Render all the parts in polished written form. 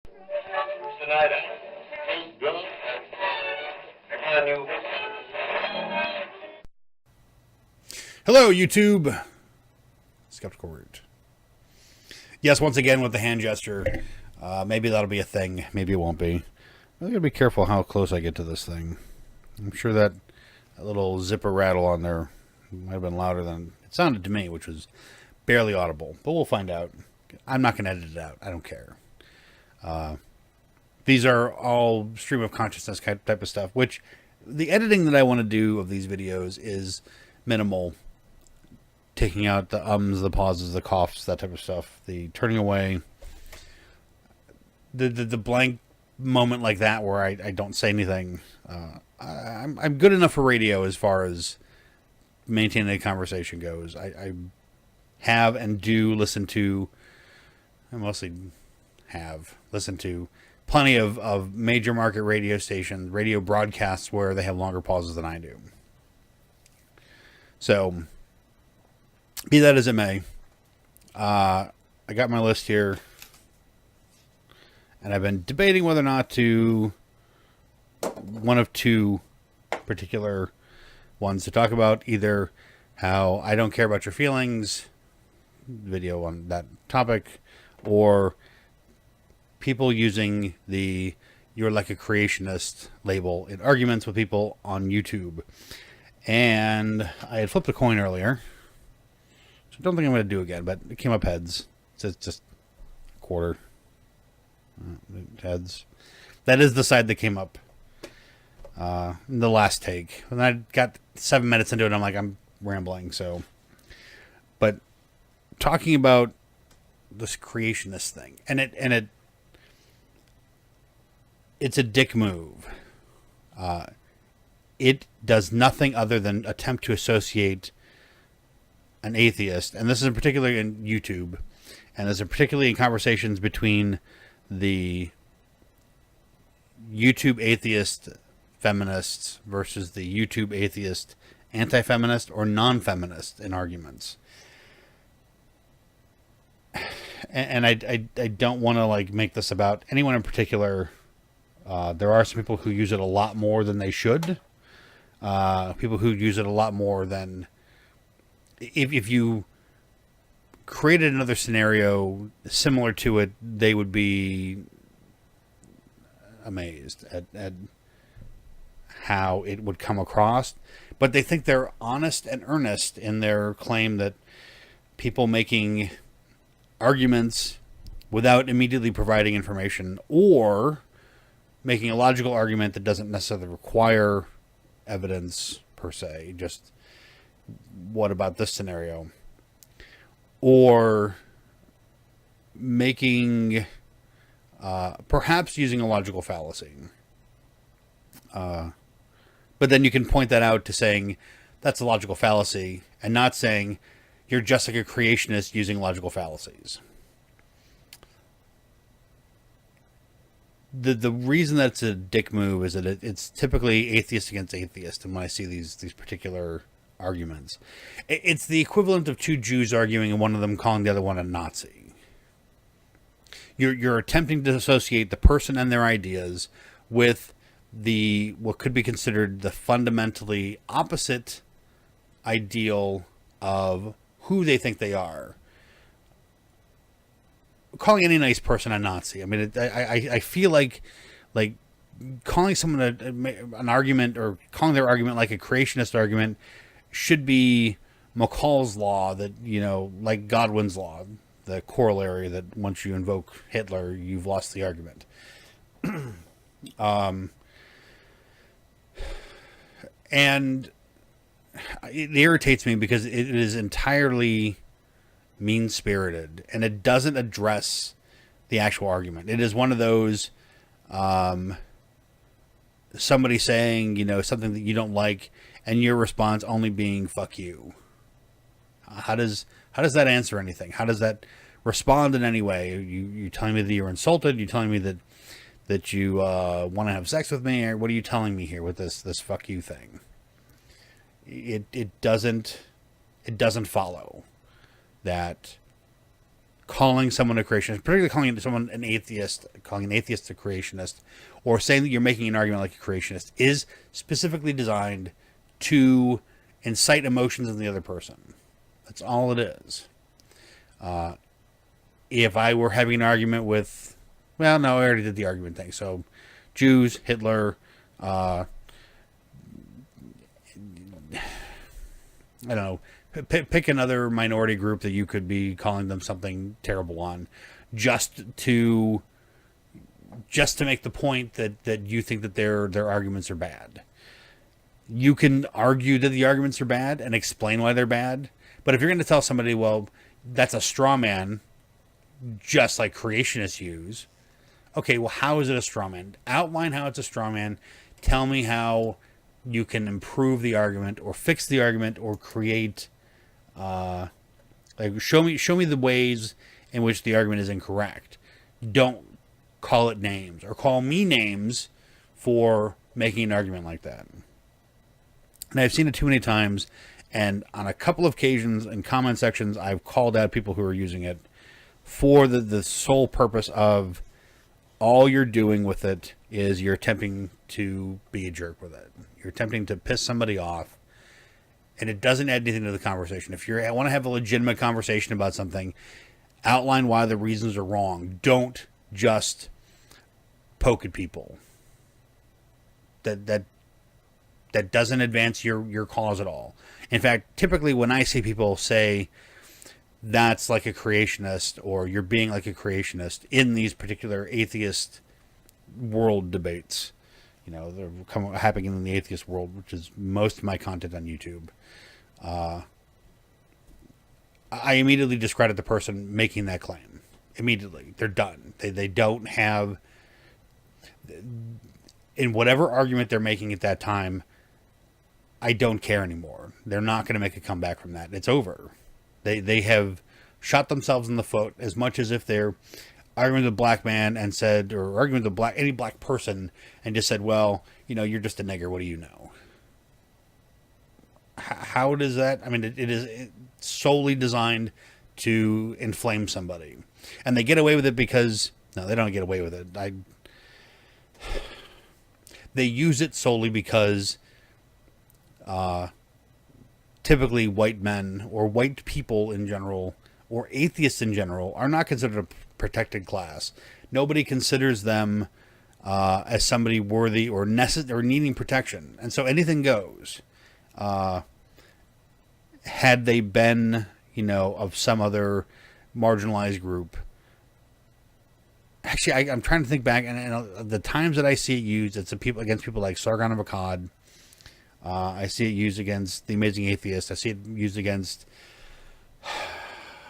Tonight, drunk. I knew. Hello, YouTube. SkepticalRoot. Yes, once again with the hand gesture. Maybe that'll be a thing. Maybe it won't be. I gotta be careful how close I get to this thing. I'm sure that little zipper rattle on there might have been louder than it sounded to me, which was barely audible. But we'll find out. I'm not going to edit it out. I don't care. These are all stream of consciousness type of stuff, which the editing that I want to do of these videos is minimal. Taking out the ums, the pauses, the coughs, that type of stuff. The turning away. The blank moment like that where I don't say anything. I'm good enough for radio as far as maintaining a conversation goes. I have and do listen to, I mostly have listened to plenty of major market radio stations, radio broadcasts where they have longer pauses than I do. So, be that as it may, I got my list here, and I've been debating whether or not to, one of two particular ones to talk about, either how I don't care about your feelings, video on that topic, or people using the "you're like a creationist" label in arguments with people on YouTube. And I had flipped a coin earlier, so I don't think I'm going to do again, but it came up heads. So it's just a quarter. Heads. That is the side that came up in the last take. And I got 7 minutes into it, I'm like, I'm rambling, so. But talking about this creationist thing, and it's a dick move. It does nothing other than attempt to associate an atheist, and this is in particular in YouTube, and this is particularly in conversations between the YouTube atheist feminists versus the YouTube atheist anti-feminist or non-feminist in arguments. And I don't want to like make this about anyone in particular. There are some people who use it a lot more than they should. People who use it a lot more than if you created another scenario similar to it, they would be amazed at how it would come across. But they think they're honest and earnest in their claim that people making arguments without immediately providing information, or making a logical argument that doesn't necessarily require evidence per se, just what about this scenario, or making perhaps using a logical fallacy, but then you can point that out to saying that's a logical fallacy, and not saying you're just like a creationist using logical fallacies. The reason that it's a dick move is that it's typically atheist against atheist. And when I see these particular arguments, it's the equivalent of two Jews arguing and one of them calling the other one a Nazi. You're attempting to associate the person and their ideas with what could be considered the fundamentally opposite ideal of who they think they are. Calling any nice person a Nazi. I mean, I feel like calling someone an argument, or calling their argument like a creationist argument, should be McCall's law, that, you know, like Godwin's law, the corollary that once you invoke Hitler, you've lost the argument. And it irritates me because it is entirely mean-spirited, and it doesn't address the actual argument. It is one of those, somebody saying, you know, something that you don't like, and your response only being "fuck you." How does that answer anything? How does that respond in any way? You telling me that you're insulted? You telling me that you want to have sex with me? Or what are you telling me here with this "fuck you" thing? It doesn't follow that calling someone a creationist, particularly calling someone an atheist, calling an atheist a creationist, or saying that you're making an argument like a creationist, is specifically designed to incite emotions in the other person. That's all it is. If I were having an argument with, well, no, I already did the argument thing. So, Jews, Hitler, I don't know, pick another minority group that you could be calling them something terrible on, just to make the point that you think that their arguments are bad. You can argue that the arguments are bad and explain why they're bad, but if you're going to tell somebody, well, that's a straw man, just like creationists use, okay, well, how is it a straw man? Outline how it's a straw man. Tell me how you can improve the argument or fix the argument or create, show me the ways in which the argument is incorrect. Don't call it names or call me names for making an argument like that. And I've seen it too many times, and on a couple of occasions in comment sections, I've called out people who are using it for the sole purpose of all you're doing with it is you're attempting to be a jerk with it. You're attempting to piss somebody off, and it doesn't add anything to the conversation. If you want to have a legitimate conversation about something, outline why the reasons are wrong. Don't just poke at people. That doesn't advance your cause at all. In fact, typically when I see people say that's like a creationist or you're being like a creationist in these particular atheist world debates, they're happening in the atheist world, which is most of my content on YouTube, I immediately discredit the person making that claim. Immediately. They're done. They don't have, in whatever argument they're making at that time, I don't care anymore. They're not going to make a comeback from that. It's over. They have shot themselves in the foot as much as if they're arguing with a black man and said, or arguing with any black person and just said, well, you're just a nigger. What do you know? How does that? I mean, it is solely designed to inflame somebody, and they get away with it because no, they don't get away with it. They use it solely because typically white men or white people in general or atheists in general are not considered a protected class. Nobody considers them as somebody worthy or necessary or needing protection, and so anything goes. Had they been, of some other marginalized group. Actually, I'm trying to think back, and the times that I see it used, it's against people like Sargon of Akkad. I see it used against the Amazing Atheist. I see it used against.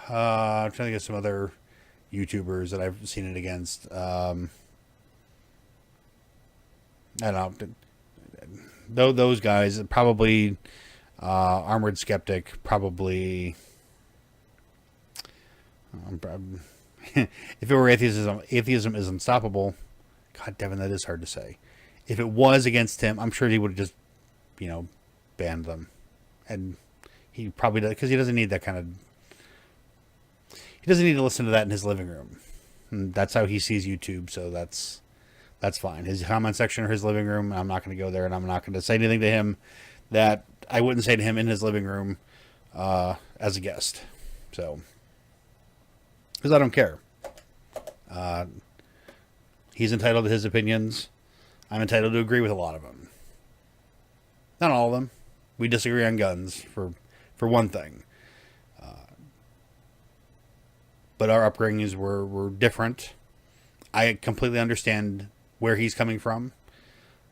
I'm trying to think of some other YouTubers that I've seen it against. I don't know. Those guys probably. Armored Skeptic, probably. If it were atheism is unstoppable. God damn it, that is hard to say. If it was against him, I'm sure he would have just, banned them, and he probably does because he doesn't need that kind of. He doesn't need to listen to that in his living room. And that's how he sees YouTube, so that's fine. His comment section or his living room, I'm not going to go there, and I'm not going to say anything to him that I wouldn't say to him in his living room as a guest. So, because I don't care. He's entitled to his opinions. I'm entitled to agree with a lot of them. Not all of them. We disagree on guns, for one thing. But our upbringings were different. I completely understand where he's coming from.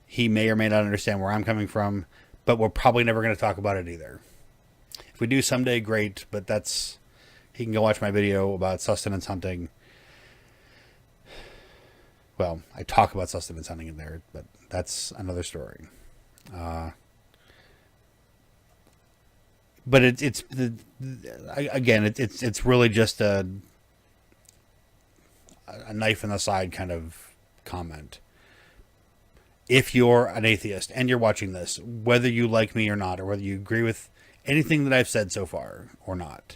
He may or may not understand where I'm coming from. But we're probably never going to talk about it either. If we do someday, great. But he can go watch my video about sustenance hunting. Well, I talk about sustenance hunting in there, but that's another story. But it's really just a knife in the side kind of comment. If you're an atheist and you're watching this, whether you like me or not, or whether you agree with anything that I've said so far or not,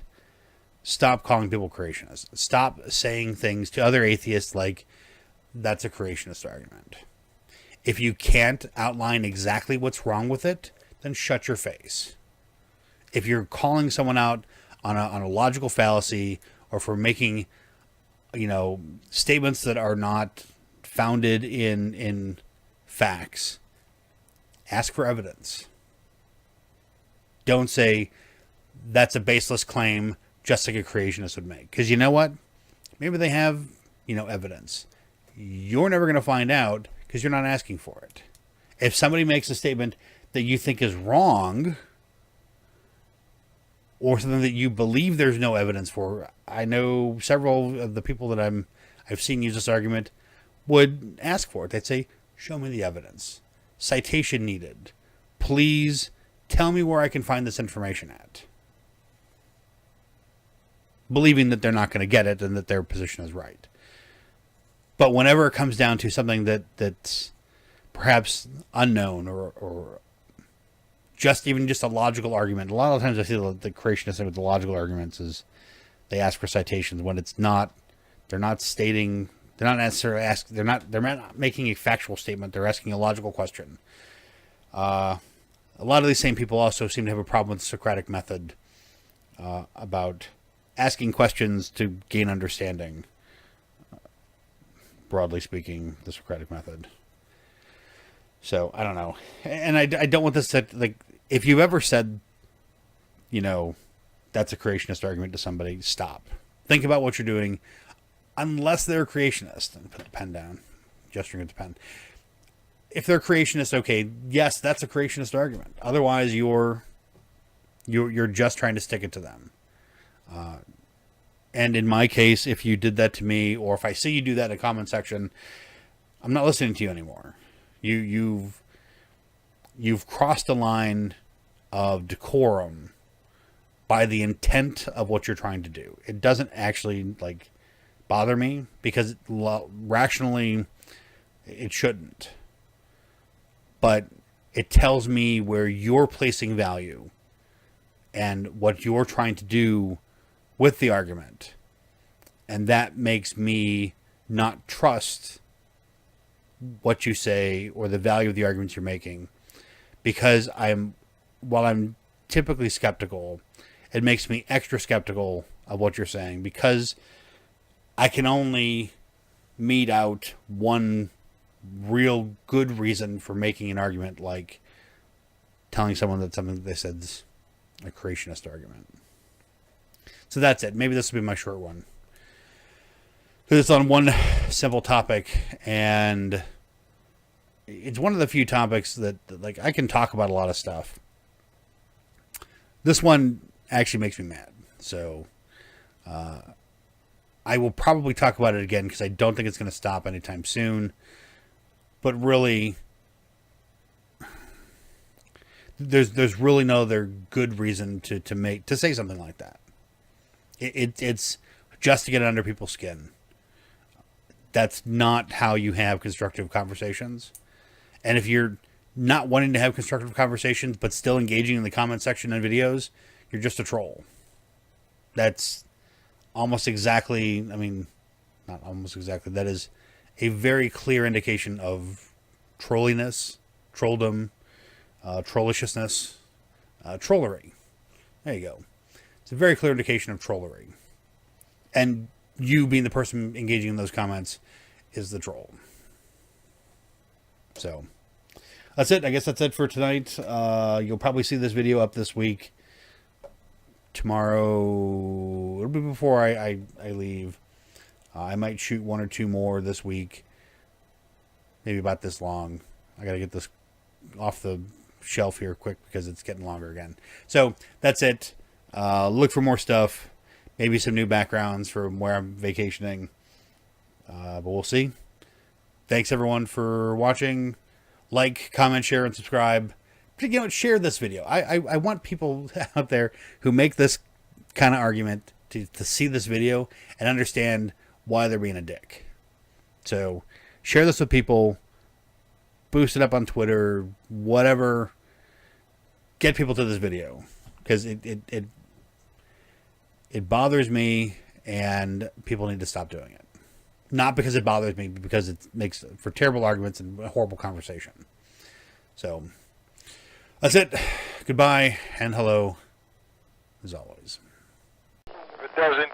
stop calling people creationists. Stop saying things to other atheists like, that's a creationist argument. If you can't outline exactly what's wrong with it, then shut your face. If you're calling someone out on a logical fallacy, or for making, statements that are not founded in facts, ask for evidence. Don't say that's a baseless claim, just like a creationist would make. Because you know what? Maybe they have, evidence. You're never going to find out because you're not asking for it. If somebody makes a statement that you think is wrong, or something that you believe there's no evidence for, I know several of the people that I've seen use this argument would ask for it. They'd say, show me the evidence. Citation needed. Please tell me where I can find this information at. Believing that they're not going to get it and that their position is right. But whenever it comes down to something that's perhaps unknown or just a logical argument, a lot of times I feel the creationists with the logical arguments is they ask for citations when it's not. They're not making a factual statement. They're asking a logical question. A lot of these same people also seem to have a problem with the Socratic method, about asking questions to gain understanding. Broadly speaking, the Socratic method. So, I don't know. And I don't want this to, if you've ever said, that's a creationist argument to somebody, stop. Think about what you're doing, unless they're a creationist. And put the pen down, gesturing at the pen. If they're creationist, okay, yes, that's a creationist argument. Otherwise, you're just trying to stick it to them. And in my case, if you did that to me, or if I see you do that in a comment section, I'm not listening to you anymore. You've crossed a line of decorum by the intent of what you're trying to do. It doesn't actually bother me, because rationally it shouldn't. But it tells me where you're placing value and what you're trying to do with the argument. And that makes me not trust what you say or the value of the arguments you're making, because while I'm typically skeptical, it makes me extra skeptical of what you're saying, because I can only mete out one real good reason for making an argument, like telling someone that something that they said is a creationist argument. So that's it. Maybe this will be my short one, because it's on one simple topic, and it's one of the few topics that I can talk about a lot of stuff. This one actually makes me mad. So I will probably talk about it again, because I don't think it's going to stop anytime soon. But really, there's really no other good reason to say something like that. It's just to get under people's skin. That's not how you have constructive conversations. And if you're not wanting to have constructive conversations but still engaging in the comment section and videos, you're just a troll. That's almost exactly, not almost exactly, that is a very clear indication of trolliness, trolldom, trollishness, trollery. There you go. It's a very clear indication of trollery. And you being the person engaging in those comments is the troll. So that's it. I guess that's it for tonight. You'll probably see this video up this week. Tomorrow, it'll be before I leave. I might shoot one or two more this week. Maybe about this long. I got to get this off the shelf here quick, because it's getting longer again. So that's it. Look for more stuff. Maybe some new backgrounds from where I'm vacationing. But we'll see. Thanks everyone for watching. Like, comment, share, and subscribe. Share this video. I want people out there who make this kind of argument to see this video and understand why they're being a dick. So share this with people. Boost it up on Twitter. Whatever. Get people to this video. Because It bothers me, and people need to stop doing it. Not because it bothers me, but because it makes for terrible arguments and a horrible conversation. So, that's it. Goodbye, and hello, as always. If it doesn't,